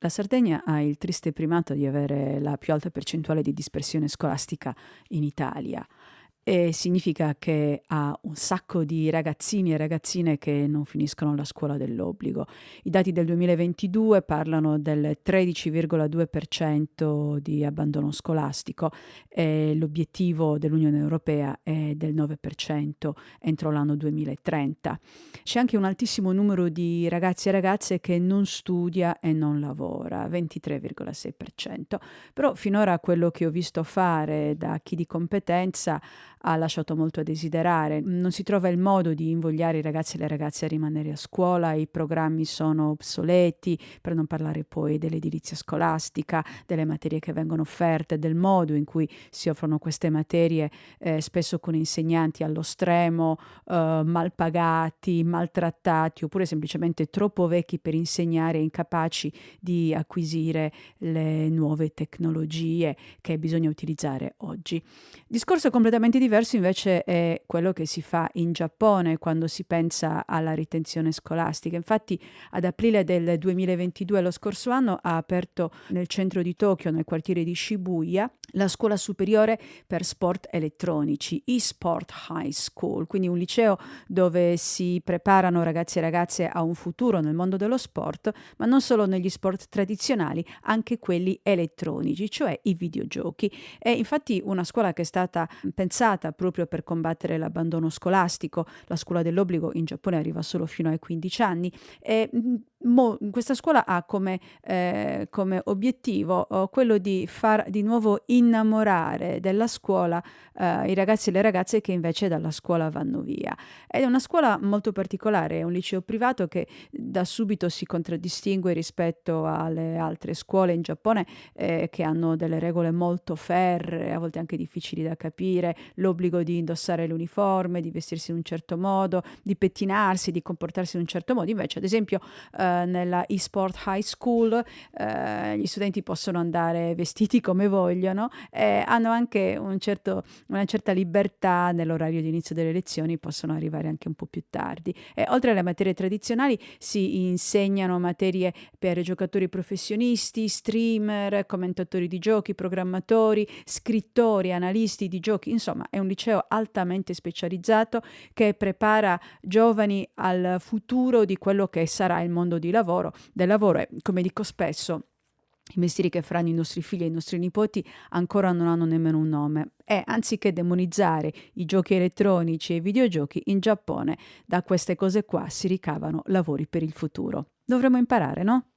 La Sardegna ha il triste primato di avere la più alta percentuale di dispersione scolastica in Italia e significa che ha un sacco di ragazzini e ragazzine che non finiscono la scuola dell'obbligo. I dati del 2022 parlano del 13,2% di abbandono scolastico e l'obiettivo dell'Unione Europea è del 9% entro l'anno 2030. C'è anche un altissimo numero di ragazzi e ragazze che non studia e non lavora, 23,6%. Però finora quello che ho visto fare da chi di competenza ha lasciato molto a desiderare. Non si trova il modo di invogliare i ragazzi e le ragazze a rimanere a scuola, i programmi sono obsoleti, per non parlare poi dell'edilizia scolastica, delle materie che vengono offerte, del modo in cui si offrono queste materie, spesso con insegnanti allo stremo, mal pagati, maltrattati oppure semplicemente troppo vecchi per insegnare e incapaci di acquisire le nuove tecnologie che bisogna utilizzare oggi. Discorso completamente diverso invece è quello che si fa in Giappone quando si pensa alla ritenzione scolastica. Infatti ad aprile del 2022, lo scorso anno, ha aperto nel centro di Tokyo, nel quartiere di Shibuya, la scuola superiore per sport elettronici, eSport High School, quindi un liceo dove si preparano ragazzi e ragazze a un futuro nel mondo dello sport, ma non solo negli sport tradizionali, anche quelli elettronici, cioè i videogiochi. È infatti una scuola che è stata pensata proprio per combattere l'abbandono scolastico. La scuola dell'obbligo in Giappone arriva solo fino ai 15 anni e questa scuola ha come obiettivo quello di far di nuovo innamorare della scuola i ragazzi e le ragazze che invece dalla scuola vanno via. Ed è una scuola molto particolare, è un liceo privato che da subito si contraddistingue rispetto alle altre scuole in Giappone che hanno delle regole molto ferree, a volte anche difficili da capire, l'obbligo di indossare l'uniforme, di vestirsi in un certo modo, di pettinarsi, di comportarsi in un certo modo. Invece, ad esempio, nella eSport High School gli studenti possono andare vestiti come vogliono e hanno anche una certa libertà nell'orario di inizio delle lezioni, possono arrivare anche un po' più tardi. E oltre alle materie tradizionali si insegnano materie per giocatori professionisti, streamer, commentatori di giochi, programmatori, scrittori, analisti di giochi. Insomma, è un liceo altamente specializzato che prepara giovani al futuro di quello che sarà il mondo del lavoro e, come dico spesso, i mestieri che faranno i nostri figli e i nostri nipoti ancora non hanno nemmeno un nome. E anziché demonizzare i giochi elettronici e i videogiochi, in Giappone da queste cose qua si ricavano lavori per il futuro. Dovremmo imparare, no?